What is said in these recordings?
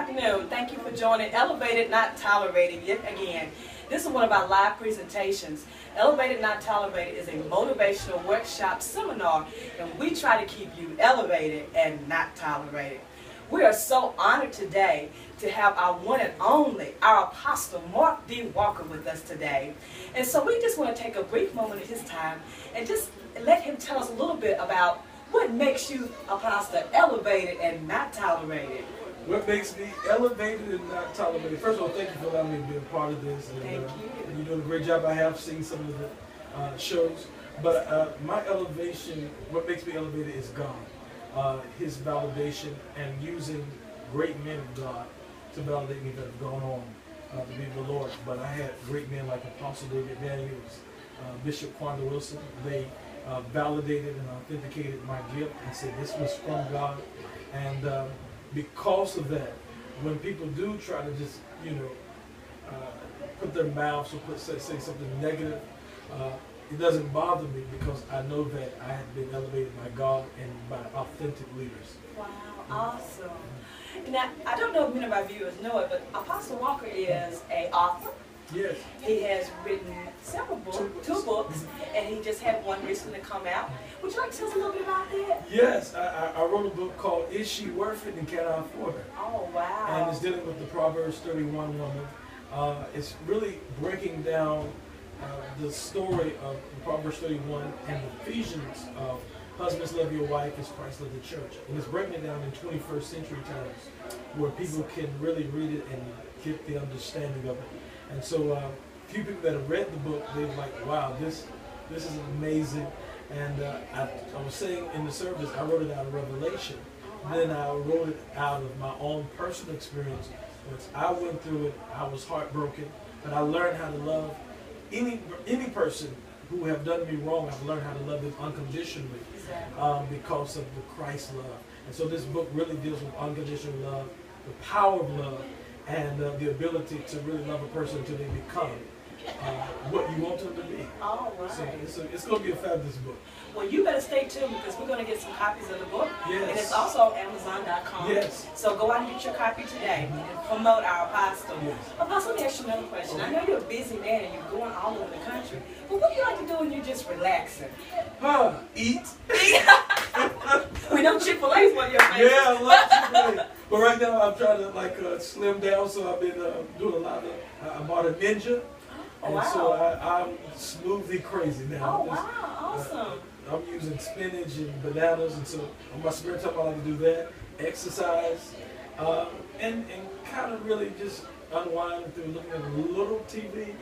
afternoon. Thank you for joining Elevated Not Tolerated yet again. This is one of our live presentations. Elevated Not Tolerated is a motivational workshop seminar, and we try to keep you elevated and not tolerated. We are so honored today to have our one and only, our Apostle Mark D. Walker with us today. And so we just want to take a brief moment of his time and just let him tell us a little bit about what makes you, Apostle, elevated and not tolerated. What makes me elevated and not tolerated? First of all, thank you for allowing me to be a part of this. And, Thank you. You're doing a great job. I have seen some of the shows. But my elevation, what makes me elevated is God. His validation and using great men of God to validate me that have gone on to be the Lord. But I had great men like Apostle David Daniels, Bishop Quanda Wilson. They validated and authenticated my gift and said this was from God. And because of that, when people do try to just, put their mouths or say something negative, it doesn't bother me because I know that I have been elevated by God and by authentic leaders. Wow, awesome. Now, I don't know if many of our viewers know it, but Apostle Walker is an author. Yes. He has written several books, two books, and he just had one recently come out. Would you like to tell us a little bit about that? Yes, I wrote a book called Is She Worth It and Can I Afford Her? Oh, wow. And it's dealing with the Proverbs 31 woman. It's really breaking down the story of Proverbs 31 and the Ephesians of husbands love your wife as Christ loved the church. And it's breaking it down in 21st century terms where people can really read it and get the understanding of it. And so a few people that have read the book, they're like, wow, this is amazing. And I was saying in the service, I wrote it out of Revelation. Then I wrote it out of my own personal experience. Once I went through it, I was heartbroken, but I learned how to love any person who have done me wrong. I've learned how to love them unconditionally because of the Christ love. And so this book really deals with unconditional love, the power of love, and the ability to really love a person until they become what you want them to be. All right. So it's going to be a fabulous book. Well, you better stay tuned because we're going to get some copies of the book. Yes. And it's also on Amazon.com. Yes. So go out and get your copy today and promote our Apostle. Yes. Apostle, let me ask you another question. I know you're a busy man and you're going all over the country, but what do you like to do when you're just relaxing? Eat. We know Chick-fil-A is one of your favorites. Yeah, I love Chick-fil-A. But right now I'm trying to slim down, so I've been doing a lot of. I bought a Ninja, and wow. so I'm smoothie crazy now. Oh wow, awesome. I'm using spinach and bananas, and so on my spare time I like to do that, exercise, and kind of really just unwind through looking at a little TV.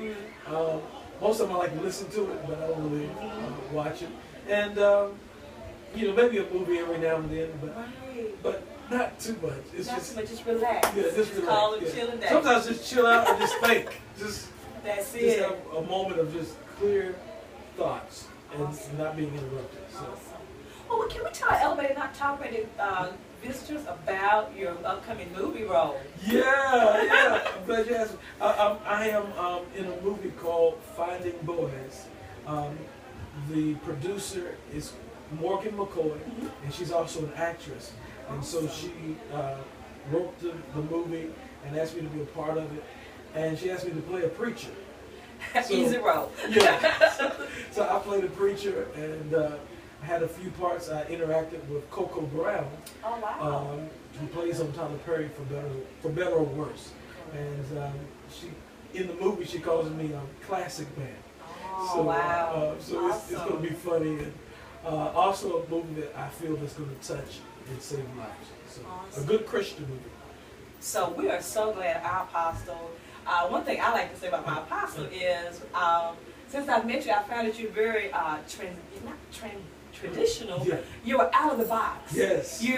Most of them I like to listen to it, but I don't really watch it. And maybe a movie every now and then, but not too much. It's not just too much, just relax. Yeah, just relax. Call it chilling day. Sometimes just chill out and just think. That's just it. have a moment of just clear thoughts and not being interrupted. So. Awesome. Well, can we tell our Elevated Not Tolerated visitors about your upcoming movie role? Yeah. I'm glad you asked. I am in a movie called Finding Boaz. The producer is Morgan McCoy, and she's also an actress. And so she wrote the movie and asked me to be a part of it. And she asked me to play a preacher. So, easy role. Yeah. So I played a preacher, and I had a few parts. I interacted with Coco Brown, oh, wow. who plays on Tyler Perry for better or worse. And in the movie, she calls me a classic man. Oh, so, wow. So awesome. it's going to be funny. And also a movie that I feel is going to touch and save lives. So awesome. A good Christian movie. So we are so glad our Apostle. One thing I like to say about my Apostle is, since I've met you, I found that you're very traditional. Yeah. You were out of the box. Yes. You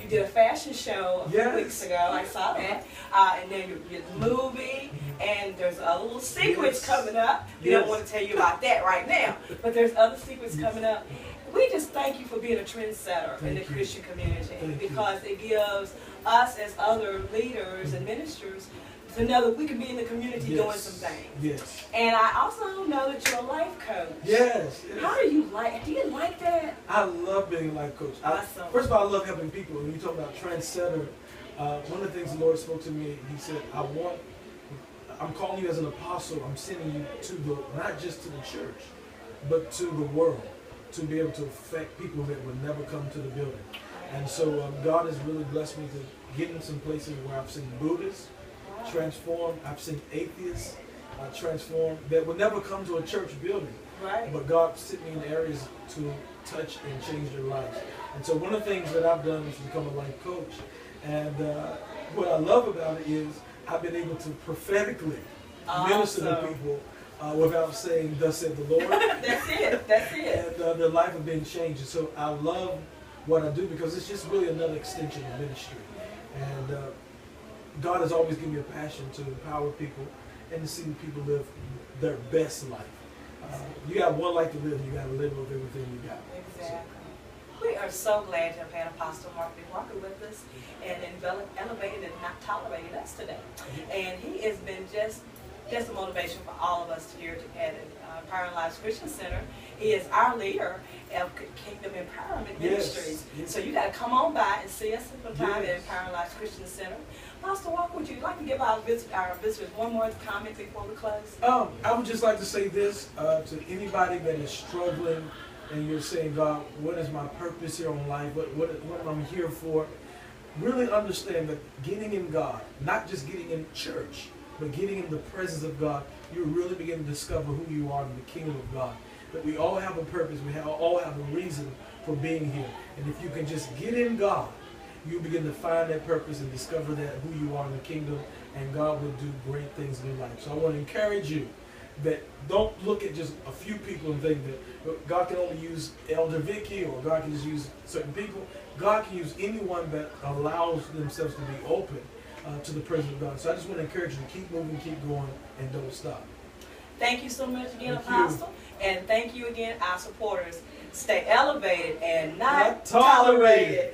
did a fashion show a few weeks ago. I saw that. And then your movie, and there's other little secrets coming up. We don't want to tell you about that right now, but there's other secrets coming up. We just thank you for being a trendsetter in the Christian community because it gives us as other leaders and ministers to know that we can be in the community doing some things. Yes. And I also know that you're a life coach. Yes. How do you like that? I love being a life coach. Awesome. First of all, I love helping people. When you talk about trendsetter, one of the things the Lord spoke to me, He said, I'm calling you as an apostle. I'm sending you to not just to the church, but to the world, to be able to affect people that would never come to the building. And so God has really blessed me to get in some places where I've seen Buddhists transform. I've seen atheists transform that would never come to a church building. Right. But God sent me in areas to touch and change their lives. And so one of the things that I've done is become a life coach. And what I love about it is I've been able to prophetically minister to people without saying, "Thus said the Lord." That's it. That's it. And their life has been changed. And so I love what I do because it's just really another extension of ministry. And God has always given me a passion to empower people and to see people live their best life. You got one life to live, you got to live with everything you got. Exactly. We are so glad to have had Apostle Mark B. Walker with us and elevated and not tolerated us today. And he has been just a motivation for all of us here at Empowering Lives Christian Center. He is our leader of Kingdom Empowerment Ministries. Yes. So you got to come on by and see us sometime Yes. at Empowering Lives Christian Center. Pastor Walker, would you like to give our visitors one more comment before we close? I would just like to say this to anybody that is struggling and you're saying, "God, what is my purpose here on life? What am I here for?" Really understand that getting in God, not just getting in church, but getting in the presence of God, you really begin to discover who you are in the kingdom of God. That we all have a purpose, all have a reason for being here. And if you can just get in God, you begin to find that purpose and discover that who you are in the kingdom, and God will do great things in your life. So I want to encourage you that don't look at just a few people and think that God can only use Elder Vicky or God can just use certain people. God can use anyone that allows themselves to be open to the presence of God. So I just want to encourage you to keep moving, keep going, and don't stop. Thank you so much again, Thank Apostle. you. And thank you again, our supporters. Stay elevated and not Not tolerated. tolerated.